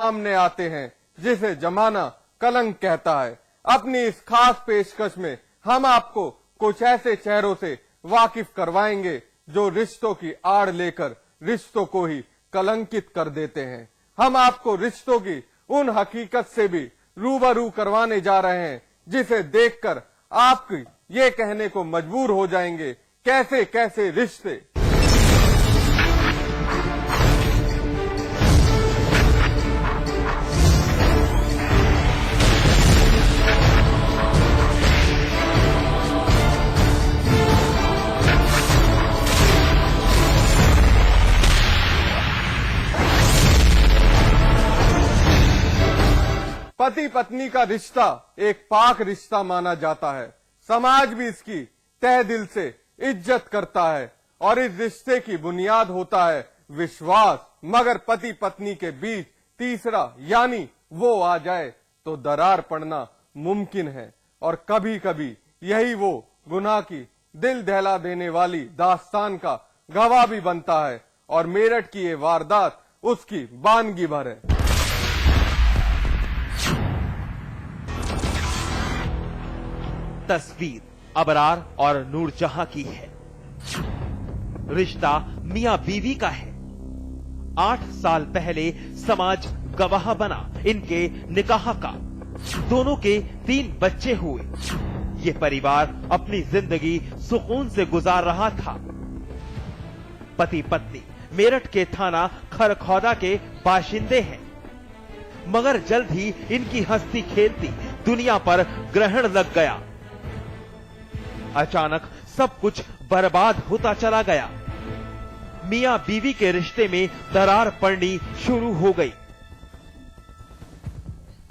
सामने आते हैं जिसे जमाना कलंक कहता है। अपनी इस खास पेशकश में हम आपको कुछ ऐसे चेहरों से वाकिफ करवाएंगे जो रिश्तों की आड़ लेकर रिश्तों को ही कलंकित कर देते हैं। हम आपको रिश्तों की उन हकीकत से भी रूबरू करवाने जा रहे हैं जिसे देखकर आप ये कहने को मजबूर हो जाएंगे कैसे कैसे रिश्ते। पति पत्नी का रिश्ता एक पाक रिश्ता माना जाता है। समाज भी इसकी तहे दिल से इज्जत करता है और इस रिश्ते की बुनियाद होता है विश्वास। मगर पति पत्नी के बीच तीसरा यानी वो आ जाए तो दरार पड़ना मुमकिन है और कभी कभी यही वो गुनाह की दिल दहला देने वाली दास्तान का गवाह भी बनता है और मेरठ की ये वारदात उसकी बानगी भर है। तस्वीर अबरार और नूरजहां की है। रिश्ता मियां बीवी का है। 8 साल पहले समाज गवाह बना इनके निकाह का। दोनों के 3 बच्चे हुए। ये परिवार अपनी जिंदगी सुकून से गुजार रहा था। पति पत्नी मेरठ के थाना खरखौदा के बाशिंदे हैं, मगर जल्द ही इनकी हंसती खेलती दुनिया पर ग्रहण लग गया। अचानक सब कुछ बर्बाद होता चला गया। मियां बीवी के रिश्ते में दरार पड़नी शुरू हो गई।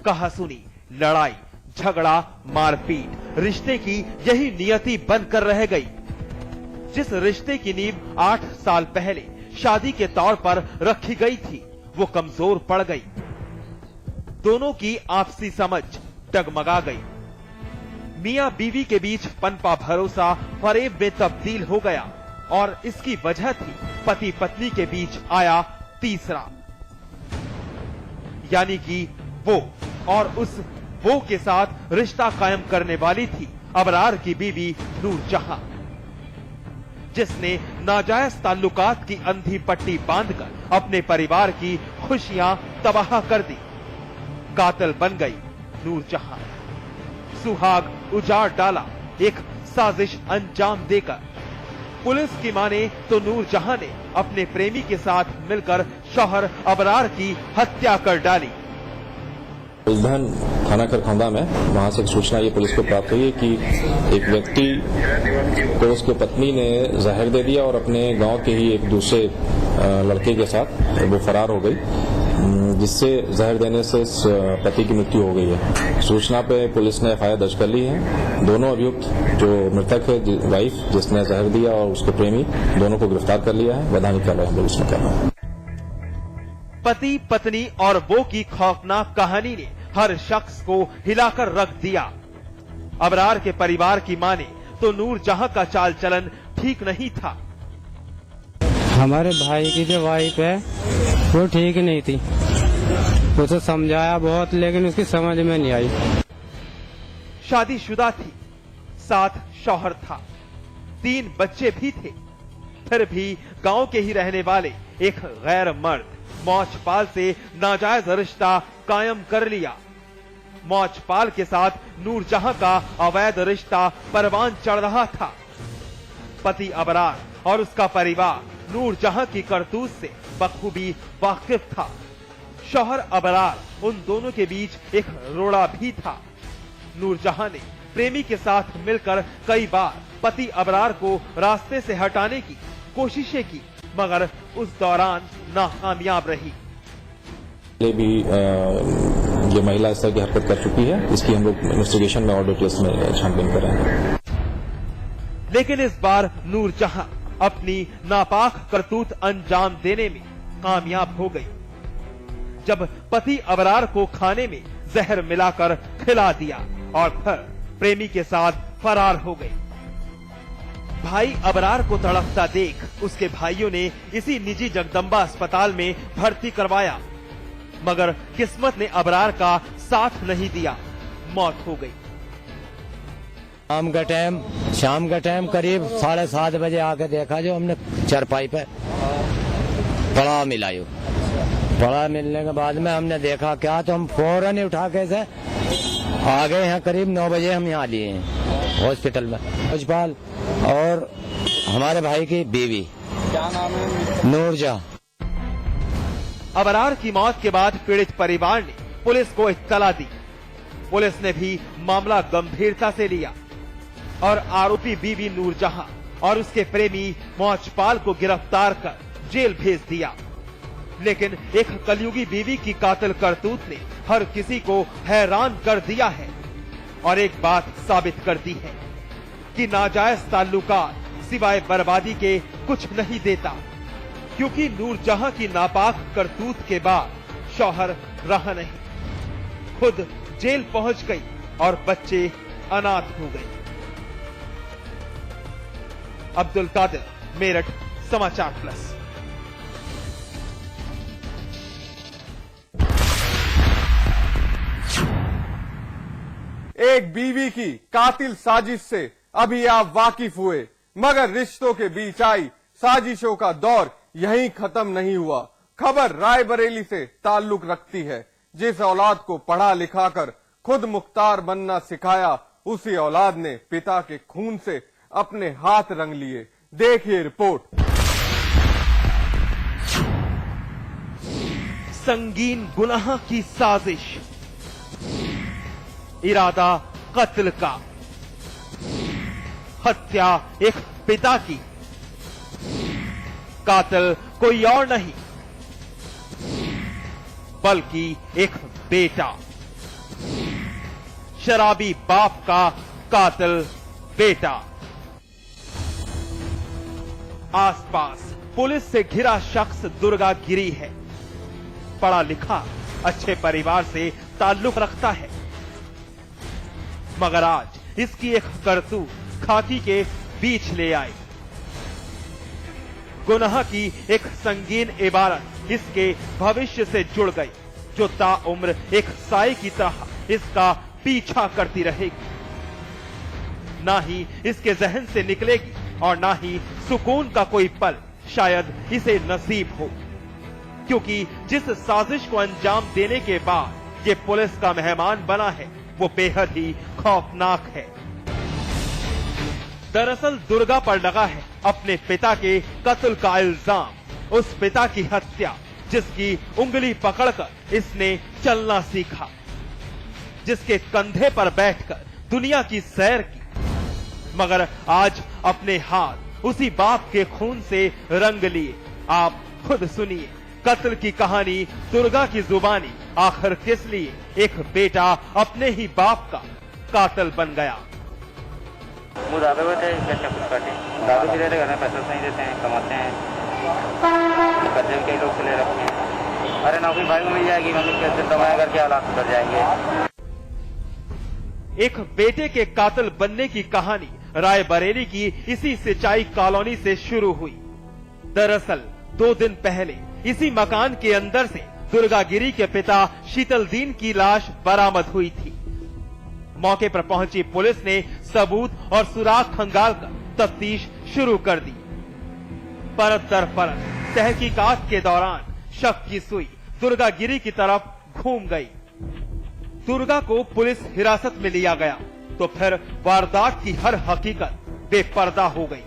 कहासुनी, लड़ाई, झगड़ा, मारपीट रिश्ते की यही नियति बनकर रह गई। जिस रिश्ते की नींव 8 साल पहले शादी के तौर पर रखी गई थी वो कमजोर पड़ गई। दोनों की आपसी समझ डगमगा गई। मियां बीवी के बीच पनपा भरोसा फरेब में तब्दील हो गया और इसकी वजह थी पति पत्नी के बीच आया तीसरा, यानी कि वो। और उस वो के साथ रिश्ता कायम करने वाली थी अबरार की बीवी नूरजहां, जिसने नाजायज ताल्लुकात की अंधी पट्टी बांधकर अपने परिवार की खुशियां तबाह कर दी। कातिल बन गई नूरजहां। सुहाग उजाड़ डाला एक साजिश अंजाम देकर। पुलिस की माने तो नूरजहां ने अपने प्रेमी के साथ मिलकर शौहर अबरार की हत्या कर डाली। उलधन थाना खरखौदा में वहां से एक सूचना ये पुलिस को प्राप्त हुई कि एक व्यक्ति को उसकी पत्नी ने जहर दे दिया और अपने गांव के ही एक दूसरे लड़के के साथ वो फरार हो गई, जिससे जहर देने से पति की मृत्यु हो गई है। सूचना पे पुलिस ने एफआईआर दर्ज कर ली है। दोनों अभियुक्त जो मृतक है वाइफ जिसने जहर दिया और उसके प्रेमी दोनों को गिरफ्तार कर लिया है। वैधानिक कार्रवाई पुलिस ने कर रहा है। पति पत्नी और वो की खौफनाक कहानी ने हर शख्स को हिलाकर रख दिया। अबरार के परिवार की माने तो नूरजहां का चाल चलन ठीक नहीं था। हमारे भाई की जो वाइफ है वो ठीक नहीं थी। उसे समझाया बहुत लेकिन उसकी समझ में नहीं आई। शादीशुदा थी, साथ शौहर था, 3 बच्चे भी थे। फिर भी गांव के ही रहने वाले एक गैर मर्द मौजपाल से नाजायज रिश्ता कायम कर लिया। मौजपाल के साथ नूरजहां का अवैध रिश्ता परवान चढ़ रहा था। पति अबरार और उसका परिवार नूरजहां की करतूत से बखूबी वाकिफ था। शौहर अबरार उन दोनों के बीच एक रोड़ा भी था। नूरजहां ने प्रेमी के साथ मिलकर कई बार पति अबरार को रास्ते से हटाने की कोशिशें की, मगर उस दौरान नाकामयाब रही। ये भी ये महिला इस तरह की हरकत कर चुकी है। इसकी हम लोग इन्वेस्टिगेशन में और डिटेल्स में छानबीन कर रहे हैं। लेकिन इस बार नूरजहां अपनी नापाक करतूत अंजाम देने में कामयाब हो गई, जब पति अबरार को खाने में जहर मिलाकर खिला दिया और फिर प्रेमी के साथ फरार हो गई। भाई अबरार को तड़पता देख उसके भाइयों ने इसी निजी जगदम्बा अस्पताल में भर्ती करवाया। मगर किस्मत ने अबरार का साथ नहीं दिया, मौत हो गई। शाम का टाइम करीब 7:30 बजे आके देखा, जो हमने चारपाई पे पड़ा मिला। पड़ा मिलने के बाद में हमने देखा क्या, तो हम फौरन ही उठा के से आ गए हैं। करीब 9 बजे हम यहाँ लिए हैं हॉस्पिटल में। पुष्पाल और हमारे भाई की बीवी, क्या नाम है? नूरजहां। अबरार की मौत के बाद पीड़ित परिवार ने पुलिस को इत्तला दी। पुलिस ने भी मामला गंभीरता से लिया और आरोपी बीवी नूरजहां और उसके प्रेमी मौजपाल को गिरफ्तार कर जेल भेज दिया। लेकिन एक कलयुगी बीवी की कातिल करतूत ने हर किसी को हैरान कर दिया है और एक बात साबित कर दी है कि नाजायज ताल्लुकात सिवाय बर्बादी के कुछ नहीं देता, क्योंकि नूरजहां की नापाक करतूत के बाद शौहर रहा नहीं, खुद जेल पहुंच गई और बच्चे अनाथ हो गए। अब्दुल कादिर, मेरठ, समाचार प्लस। एक बीवी की कातिल साजिश से अभी आप वाकिफ हुए, मगर रिश्तों के बीच आई साजिशों का दौर यहीं खत्म नहीं हुआ। खबर रायबरेली से ताल्लुक रखती है। जिस औलाद को पढ़ा लिखा कर खुद मुख्तार बनना सिखाया, उसी औलाद ने पिता के खून से अपने हाथ रंग लिए। देखिए रिपोर्ट। संगीन गुनाह की साजिश, इरादा कत्ल का, हत्या एक पिता की, कातिल कोई और नहीं बल्कि एक बेटा। शराबी बाप का कातिल बेटा। आसपास पुलिस से घिरा शख्स दुर्गागिरी है। पढ़ा लिखा, अच्छे परिवार से ताल्लुक रखता है, मगर आज इसकी एक करतूत खाकी के बीच ले आई। गुनाह की एक संगीन इबारत इसके भविष्य से जुड़ गई, जो ताउम्र एक साए की तरह इसका पीछा करती रहेगी। ना ही इसके जहन से निकलेगी और ना ही सुकून का कोई पल शायद इसे नसीब हो, क्योंकि जिस साजिश को अंजाम देने के बाद ये पुलिस का मेहमान बना है, वो बेहद ही खौफनाक है। दरअसल दुर्गा पर लगा है अपने पिता के कत्ल का इल्जाम। उस पिता की हत्या जिसकी उंगली पकड़कर इसने चलना सीखा, जिसके कंधे पर बैठकर दुनिया की सैर की, मगर आज अपने हाथ उसी बाप के खून से रंग लिए। आप खुद सुनिए कत्ल की कहानी दुर्गा की जुबानी। आखिर किस लिए एक बेटा अपने ही बाप का कातिल बन गया। वो दादा बैठे कुछ काटे, दादू भी रहते घर में, पैसा नहीं देते हैं, कमाते हैं, कर्जे भी कई लोग से ले रखे हैं। अरे नौकरी भाई को मिल जाएगी, मम्मी कैसे कमाया करके हालात सुधर जाएंगे। एक बेटे के कातिल बनने की कहानी रायबरेली की इसी सिंचाई कॉलोनी से शुरू हुई। दरअसल 2 दिन पहले इसी मकान के अंदर से दुर्गागिरी के पिता शीतलदीन की लाश बरामद हुई थी। मौके पर पहुंची पुलिस ने सबूत और सुराग खंगालकर तफ्तीश शुरू कर दी। परत दर परत तहकीकात के दौरान शक की सुई दुर्गागिरी की तरफ घूम गई। दुर्गा को पुलिस हिरासत में लिया गया तो फिर वारदात की हर हकीकत बेपर्दा हो गई।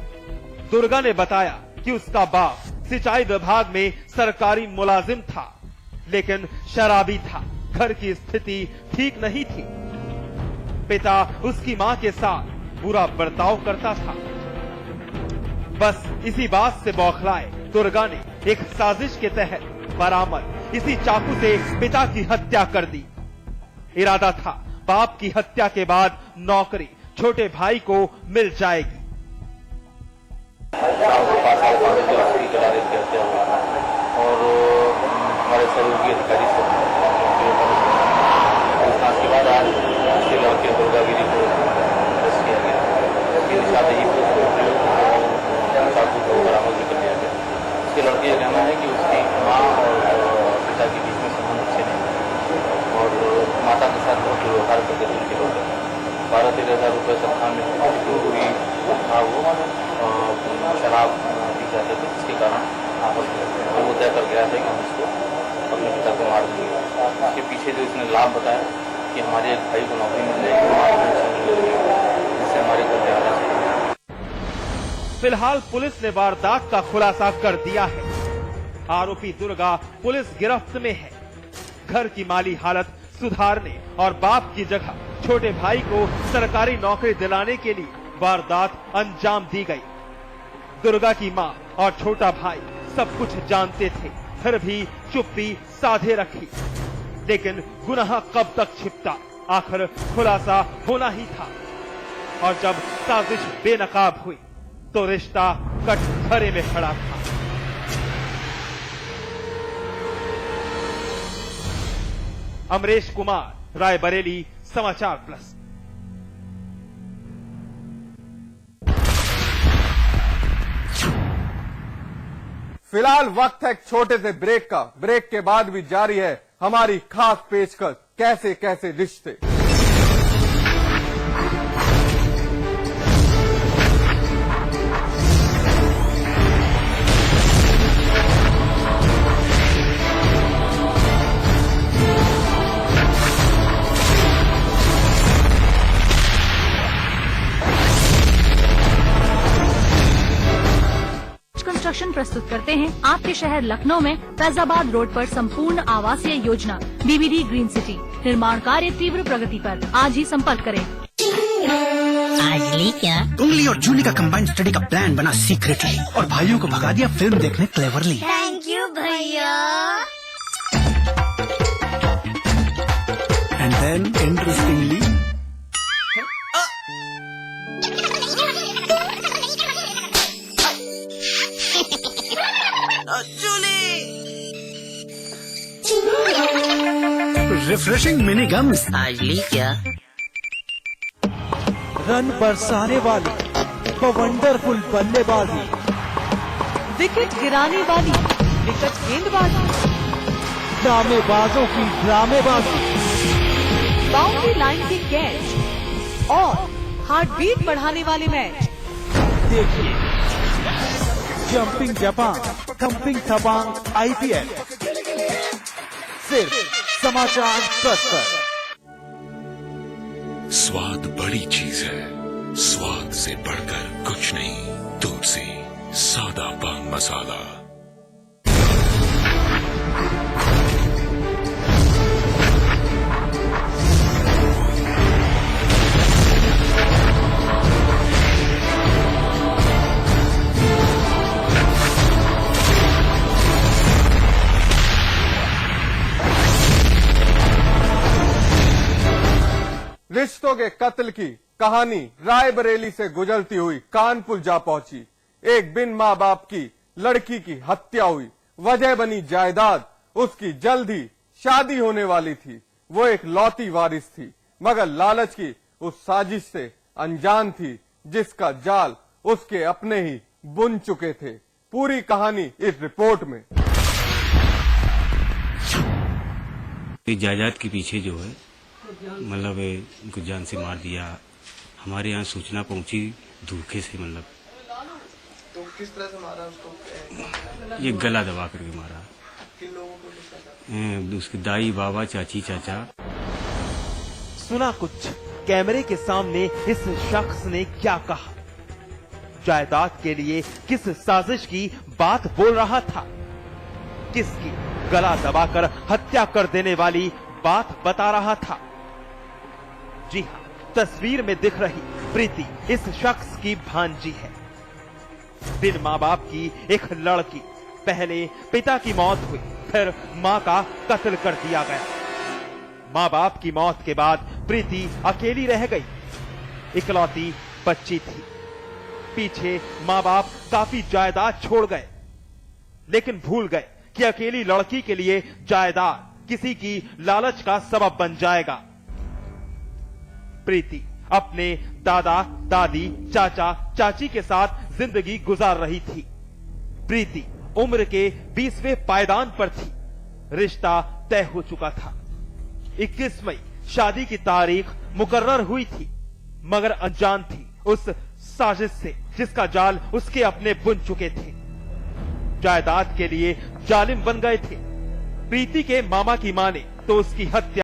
दुर्गा ने बताया कि उसका बाप सिंचाई विभाग में सरकारी मुलाजिम था, लेकिन शराबी था, घर की स्थिति ठीक नहीं थी। पिता उसकी मां के साथ बुरा बर्ताव करता था। बस इसी बात से बौखलाए दुर्गा ने एक साजिश के तहत बरामद इसी चाकू से पिता की हत्या कर दी। इरादा था बाप की हत्या के बाद नौकरी छोटे भाई को मिल जाएगी। और हमारे सहयोगी अधिकारी से के बाद आज उसके लड़के दुर्गागिरी को अरेस्ट किया गया। इसके साथ ही चाकू को बरामद कर लिया गया। उसके लड़के का कहना है कि उसकी मां और पिता के बीच में संबंध अच्छे नहीं 12-13 हज़ार रुपये तनख्वाह मिलती थी। जो भी था वो शराब पी जाते थे, जिसके कारण आपस में वो तय कर गया था कि हम इसको अपने पिता को मार देंगे। इसके पीछे जो इसने लाभ बताया कि हमारे एक भाई को नौकरी मिल जाएगी, जिससे हमारे घर में आना चाहिए। फिलहाल पुलिस ने वारदात का खुलासा कर दिया है। आरोपी दुर्गा पुलिस गिरफ्त में है। घर की माली हालत सुधारने और बाप की जगह छोटे भाई को सरकारी नौकरी दिलाने के लिए वारदात अंजाम दी गई। दुर्गा की मां और छोटा भाई सब कुछ जानते थे, फिर भी चुप्पी साधे रखी। लेकिन गुनाह कब तक छिपता, आखिर खुलासा होना ही था। और जब साजिश बेनकाब हुई तो रिश्ता कटघरे में खड़ा था। अमरेश कुमार, रायबरेली, समाचार प्लस। फिलहाल वक्त है एक छोटे से ब्रेक का। ब्रेक के बाद भी जारी है हमारी खास पेशकश, कैसे कैसे रिश्ते। कंस्ट्रक्शन प्रस्तुत करते हैं आपके शहर लखनऊ में फैजाबाद रोड पर संपूर्ण आवासीय योजना बीबीडी ग्रीन सिटी। निर्माण कार्य तीव्र प्रगति पर। आज ही संपर्क करें। आज ली क्या? उंगली और जूली का कंबाइंड स्टडी का प्लान बना सीक्रेटली और भाइयों को भगा दिया फिल्म देखने क्लेवरली। थैंक यू भैया। And then interestingly refreshing mini games. आज ली क्या? रन बरसाने वाली वंडरफुल बल्लेबाजी, विकेट गिराने वाली विकेट गेंदबाजी, ड्रामेबाजों की ड्रामेबाजी, बाउंड्री लाइन की कैच और हार्ट बीट बढ़ाने वाले मैच। देखिए जंपिंग जापान थंपिंग थबांग IPL सिर्फ समाचार प्लस पर। स्वाद बड़ी चीज है, स्वाद से बढ़कर कुछ नहीं। तुलसी सादा पान मसाला। रिश्तों के कत्ल की कहानी रायबरेली से गुजरती हुई कानपुर जा पहुंची। एक बिन माँ बाप की लड़की की हत्या हुई, वजह बनी जायदाद। उसकी जल्द ही शादी होने वाली थी। वो एक लौती वारिस थी, मगर लालच की उस साजिश से अनजान थी जिसका जाल उसके अपने ही बुन चुके थे। पूरी कहानी इस रिपोर्ट में। जायदाद के पीछे जो है मतलब उनको जान से मार दिया। हमारे यहाँ सूचना पहुंची धोखे से, मतलब तो किस तरह से मारा उसको? ये गला दबा करके मारा। किन लोगों को? उसके दाई, बाबा, चाची, चाचा। सुना कुछ कैमरे के सामने इस शख्स ने क्या कहा, जायदाद के लिए किस साजिश की बात बोल रहा था, किसकी गला दबाकर हत्या कर देने वाली बात बता रहा था। जी हां, तस्वीर में दिख रही प्रीति इस शख्स की भांजी है। बिन मां बाप की एक लड़की, पहले पिता की मौत हुई, फिर मां का कत्ल कर दिया गया। मां बाप की मौत के बाद प्रीति अकेली रह गई। इकलौती बच्ची थी। पीछे मां बाप काफी जायदाद छोड़ गए, लेकिन भूल गए कि अकेली लड़की के लिए जायदाद किसी की लालच का सबब बन जाएगा। प्रीति अपने दादा, दादी, चाचा, चाची के साथ जिंदगी गुजार रही थी। प्रीति उम्र के 20वें पायदान पर थी। रिश्ता तय हो चुका था। 21 मई शादी की तारीख मुकर्रर हुई थी। मगर अनजान थी उस साजिश से जिसका जाल उसके अपने बुन चुके थे। जायदाद के लिए जालिम बन गए थे। प्रीति के मामा की मां ने तो उसकी हत्या